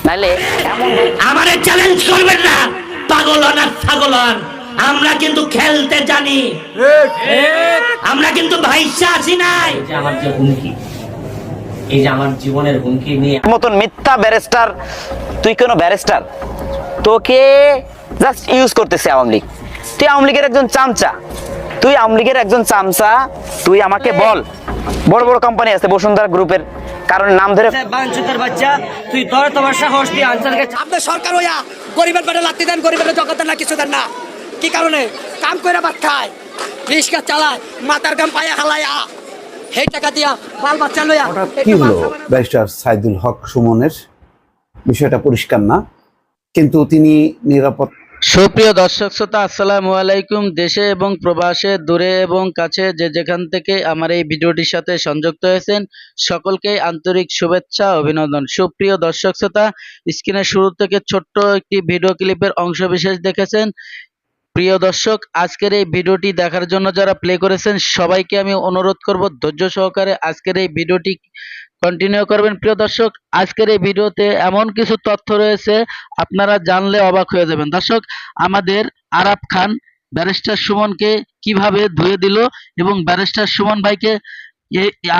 নাইলে এমন আমারে চ্যালেঞ্জ করবেন না, পাগল হন আর ছাগল হন। আমরা কিন্তু খেলতে জানি, আমরা কিন্তু ভাইসা আসি নাই। আমার যে হুমকি, এই যে আমার জীবনের হুমকি নিয়ে মতন মিথ্যা ব্যারিস্টার, তুই কোনো ব্যারিস্টার, তোকে জাস্ট ইউজ করতেছে আওয়ামী লীগ। তুই আওয়ামী লীগের একজন চামচা, তুই আওয়ামী লীগের একজন চামচা। তুই আমাকে বল, বড় বড় কোম্পানি আছে বসুন্ধরা গ্রুপের, কারণ নাম ধরে বাঞ্চুতের বাচ্চা, তুই তোর তোমার সাহস দিয়ে আনসারকে আপনি সরকার হইয়া গরিবের পেটে লাত্তি দেন, গরিবের জগৎ দেন না, কিছু দেন না। কি কারণে? কাম করে ভাত খায়, রিক্সা চালায়, মাথার গাম পায়ে হালায়া, সেই টাকা দিয়া বাল বাচ্চা লইয়া। কি হলো ব্যারিস্টার সাইদুল হক সুমনের? বিষয়টা পরিষ্কার না, কিন্তু তিনি নিরাপদ। সুপ্রিয় দর্শক শ্রোতা, আসসালামু আলাইকুম। দেশে এবং প্রবাসে, দূরে এবং কাছে, যে যেখান থেকে আমার এই ভিডিওটির সাথে সংযুক্ত হয়েছেন, সকলকে আন্তরিক শুভেচ্ছা, অভিনন্দন। সুপ্রিয় দর্শক শ্রোতা, স্ক্রিনের শুরু থেকে ছোট্ট একটি ভিডিও ক্লিপের অংশবিশেষ দেখেছেন। প্রিয় দর্শক, আজকের এই ভিডিওটি দেখার জন্য যারা প্লে করেছেন সবাইকে আমি অনুরোধ করব ধৈর্য সহকারে আজকের এই ভিডিওটি কন্টিনিউ করবেন। প্রিয় দর্শক, আজকের এই ভিডিওতে এমন কিছু তথ্য রয়েছে আপনারা জানলে অবাক হয়ে যাবেন। দর্শক, আমাদের আরাফ খান ব্যারিস্টার সুমনকে কিভাবে ধুয়ে দিল এবং ব্যারিস্টার সুমন ভাইকে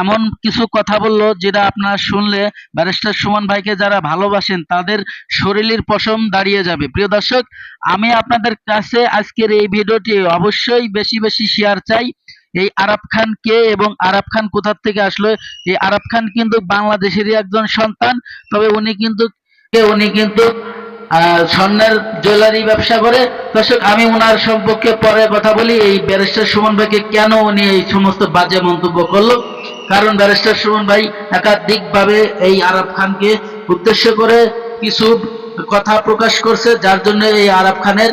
এমন কিছু কথা বললো যেটা আপনারা শুনলে ব্যারিস্টার সুমন ভাইকে যারা ভালোবাসেন তাদের শরীরের পশম দাঁড়িয়ে যাবে। প্রিয় দর্শক, আমি আপনাদের কাছে আজকের এই ভিডিওটি অবশ্যই বেশি বেশি শেয়ার চাই। এই আরাফ খান কে এবং আরাফ খান কোথা থেকে আসলো? এই আরাফ খান কিন্তু বাংলাদেশেরই একজন সন্তান, তবে উনি কিন্তু স্বর্ণের জুয়েলারি ব্যবসা করে। দর্শক, আমি ওনার সম্পর্কে পরে কথা বলি। এই ব্যারিস্টার সুমন ভাইকে কেন উনি এই সমস্ত বাজে মন্তব্য করলো, কারণ ব্যারিস্টার সুমন ভাই একাধিকভাবে এই আরাফ খানকে উদ্দেশ্য করে কিছু কথা প্রকাশ করছে, যার জন্য এই আরাফ খানের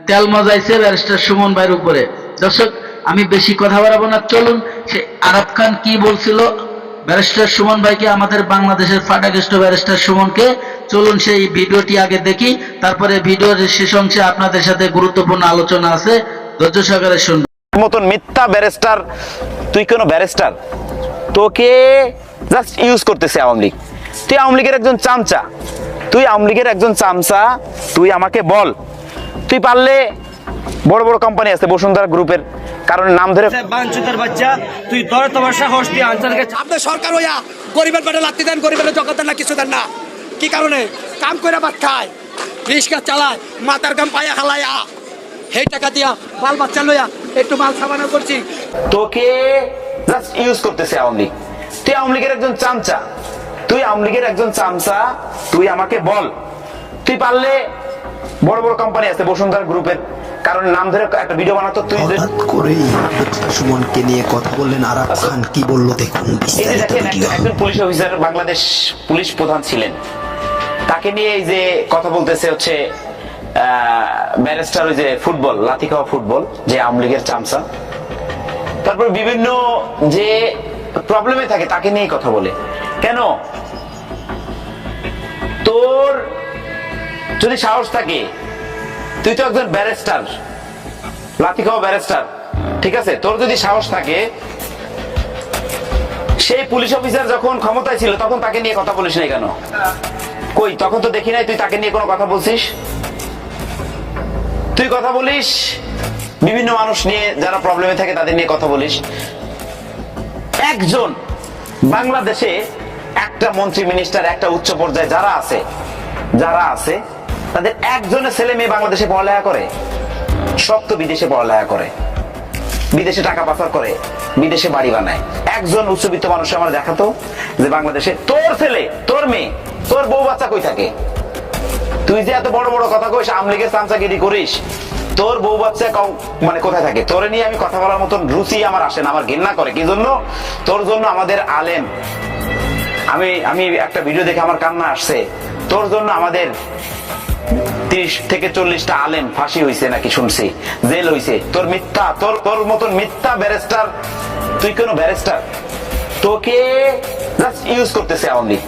তেল মজাইছে ব্যারিস্টার সুমন ভাইয়ের উপরে। দর্শক, আমি বেশি কথা বাড়াবো না, চলুন সে আরাফ খান কি বলছিল ব্যারিস্টার সুমন ভাইকে, আমাদের বাংলাদেশের ফাটাকেষ্ট ব্যারিস্টার সুমনকে। চলুন সেই ভিডিওটি আগে দেখি, তারপরে ভিডিওর শেষ অংশে আপনাদের সাথে গুরুত্বপূর্ণ আলোচনা আছে, ধৈর্য সহকারে শুনুন। মতন মিথ্যা ব্যারিস্টার, তুই কোনো ব্যারিস্টার, তোকে জাস্ট ইউজ করতেছে আওয়ামী লীগ। তুই আওয়ামী লীগের একজন চামচা, তুই আওয়ামী লীগের একজন চামচা। তুই আমাকে বল, তুই পারলে বড় বড় কোম্পানি আছে বসুন্ধরা গ্রুপের, কারণ নাম ধরে বাঞ্চুতের বাচ্চা, তুই তোর তোমার সাহস দিয়ে আনসারকে আপনি সরকার হইয়া গরিবের পেটে লাত্তি দেন, গরিবের জগৎ দেন না, কিছু দেন না। কি কারণে? কাম করে ভাত খায়, রিক্সা চালায়, মাথার গাম পায়ে হালায়া, সেই টাকা দিয়া বাল বাচ্চা লইয়া একটু মাল সাবানা করছি। তোকে জাস্ট ইউজ করতেছে আওয়ামী লীগ। তুই আওয়ামী লীগের একজন চামচা, তুই আওয়ামী লীগের একজন চামচা। তুই আমাকে বল, তুই পারলে বড় বড় কোম্পানি আছে বসুন্ধরা গ্রুপের, কারণ নাম ধরে একটা ভিডিও বানাতো। তুই হঠাৎ করেই সুমনকে নিয়ে কথা বললেন আরাফ খান, কি বললো দেখুন বিস্তারিত ভিডিও। একজন পুলিশ অফিসার, বাংলাদেশ পুলিশ প্রধান ছিলেন, তাকে নিয়ে এই যে কথা বলতেছে হচ্ছে ব্যারিস্টার, ওই যে ফুটবল, লাথি খাওয়া ফুটবল, যে আওয়ামী লীগের চামচা। তারপর বিভিন্ন যে প্রবলেমে থাকে তাকে নিয়ে কথা বলে। কেন? তোর যদি সাহস থাকে, তুই তো একজন ব্যারিস্টার, লাথি খাওয়া ব্যারিস্টার, ঠিক আছে? তোর যদি সাহস থাকে, সেই পুলিশ অফিসার যখন ক্ষমতায় ছিল তখন তাকে নিয়ে কথা বলিস নাই কেন? কই, তখন তো দেখি নাই তুই তাকে নিয়ে কোনো কথা বলছিস। তুই কথা বলিস বিভিন্ন মানুষ নিয়ে, যারা প্রবলেমে থাকে তাদের নিয়ে কথা বলিস। একজন বাংলাদেশে একটা মন্ত্রী, মিনিস্টার, একটা উচ্চ পর্যায়ে যারা আছে তাদের একজনের ছেলে মেয়ে বাংলাদেশে পড়ালেখা করে? সব তো বিদেশে পড়ালেখা করে, বিদেশে টাকা পাচার করে, বিদেশে বাড়ি বানায়। একজন উচ্চবিত্ত মানুষ আমার দেখাতো যে বাংলাদেশে তোর ছেলে, তোর মেয়ে, তোর বউ বাচ্চা কই থাকে? তুই যে এত বড় বড় কথা কইস, আওয়ামী লীগের চামচাগিরি করিস, তোর বউ বাচ্চা মানে কোথায় থাকে? তোরে নিয়ে আমি কথা বলার মতন রুচি আমার আসে না, আমার ঘৃণা করে। কি জন্য? তোর জন্য আমাদের আলেম, আমি একটা ভিডিও দেখে আমার কান্না আসছে। তোর জন্য আমাদের 30 থেকে 40টা আলেম ফাঁসি হয়েছে নাকি শুনছি, জেল হয়েছে। তোর মিথ্যা, তোর মতন মিথ্যা ব্যারিস্টার, তুই কোনো ব্যারিস্টার, তোকে জাস্ট ইউজ করতেছে আওয়ামী লীগ।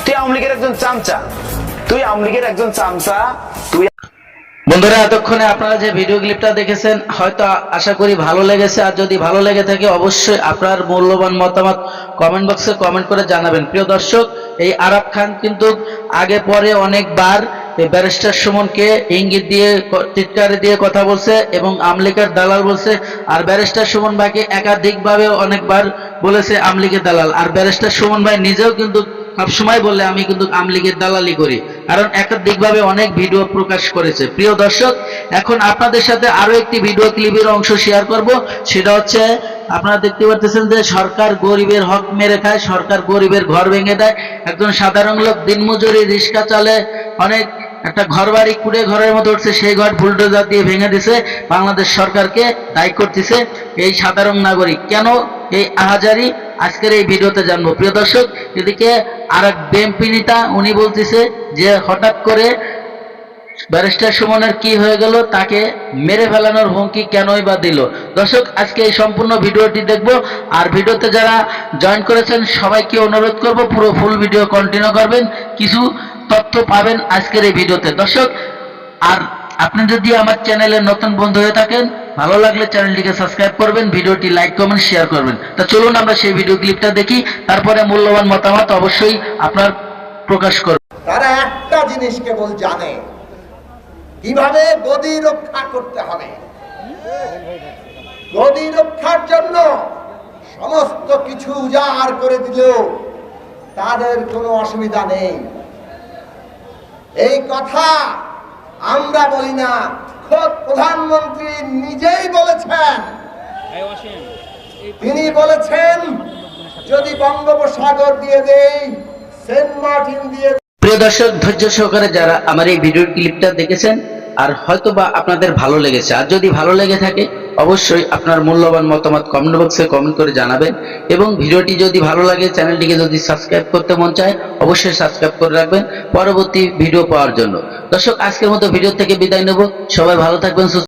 তুই আওয়ামী লীগের একজন চামচা, তুই আওয়ামী লীগের একজন চামচা। তুই বন্ধুরা, এতক্ষণে আপনারা যে ভিডিও ক্লিপটা দেখেছেন হয়তো আশা করি ভালো লেগেছে। আর যদি ভালো লেগে থাকে অবশ্যই আপনার মূল্যবান মতামত কমেন্ট বক্সে কমেন্ট করে জানাবেন। প্রিয় দর্শক, এই আরাফ খান কিন্তু আগে পরে অনেকবার এই ব্যারিস্টার সুমনকে ইঙ্গিত দিয়ে চিৎকারে দিয়ে কথা বলছে এবং আমলিকের দালাল বলছে। আর ব্যারিস্টার সুমন ভাইকে একাধিকভাবে অনেকবার বলেছে আমলিকের দালাল। আর ব্যারিস্টার সুমন ভাই নিজেও কিন্তু সবসময় বললে আমি কিন্তু আমলিগের দালালি করি, কারণ একাধিকভাবে অনেক ভিডিও প্রকাশ করেছে। প্রিয় দর্শক, এখন আপনাদের সাথে আরো একটি ভিডিও ক্লিপের অংশ শেয়ার করব। সেটা হচ্ছে আপনারা দেখতে পাচ্ছেন যে সরকার গরিবের হক মেরে খায়, সরকার গরিবের ঘর ভেঙে দেয়। একজন সাধারণ লোক দিনমজুরি রিক্সা চালে, অনেক একটা ঘর বাড়ি কুড়ে ঘরের মতো উঠছে, সেই ঘর বুলডোজার দিয়ে ভেঙে দিছে। বাংলাদেশ সরকারকে দায়ী করতেছে এই সাধারণ নাগরিক। কেন এই আহাজারি আজকের এই ভিডিওতে জানবো। প্রিয় দর্শক, এদিকে আর এক বিএনপি নেতা উনি বলতেছে যে হঠাৎ করে ব্যারিস্টার সুমনের কি হয়ে গেল, তাকে মেরে ফেলানোর হুমকি কেনই বা দিল। দর্শক, আজকে এই সম্পূর্ণ ভিডিওটি দেখব। আর ভিডিওতে যারা জয়েন করেছেন সবাইকে অনুরোধ করব পুরো ফুল ভিডিও কন্টিনিউ করবেন, কিছু তথ্য পাবেন আজকের এই ভিডিওতে। দর্শক, আর আপনি যদি আমার চ্যানেলের নতুন বন্ধু হয়ে থাকেন, ভালো লাগলে চ্যানেলটিকে সাবস্ক্রাইব করবেন, ভিডিওটি লাইক কমেন্ট শেয়ার করবেন। তা চলুন আমরা সেই ভিডিও ক্লিপটা দেখি, তারপরে মূল্যবান মতামত অবশ্যই আপনার প্রকাশ করবেন। তারা একটা জিনিস কেবল জানে, কিভাবে গদি রক্ষা করতে হবে। গদি রক্ষার জন্য সমস্ত কিছু উজাড় করে দিলেও তাদের কোনো অসুবিধা নেই। এই কথা আমরা বলি না, খোদ প্রধানমন্ত্রী নিজেই বলেছেন। তিনি বলেছেন যদি বঙ্গোপসাগর দিয়ে দেই, সেন্ট মার্টিন দিয়ে। প্রিয় দর্শক, ধৈর্য সহকারে যারা আমার এই ভিডিও ক্লিপটা দেখেছেন, আর হয়তো বা আপনাদের ভালো লেগেছে, আর যদি ভালো লেগে থাকে অবশ্যই আপনার মূল্যবান মতামত কমেন্ট বক্সে কমেন্ট করে জানাবেন। এবং ভিডিওটি যদি ভালো লাগে, চ্যানেলটিকে যদি সাবস্ক্রাইব করতে মন চায় অবশ্যই সাবস্ক্রাইব করে রাখবেন পরবর্তী ভিডিও পাওয়ার জন্য। দর্শক, আজকের মতো ভিডিও থেকে বিদায় নেব। সবাই ভালো থাকবেন, সুস্থ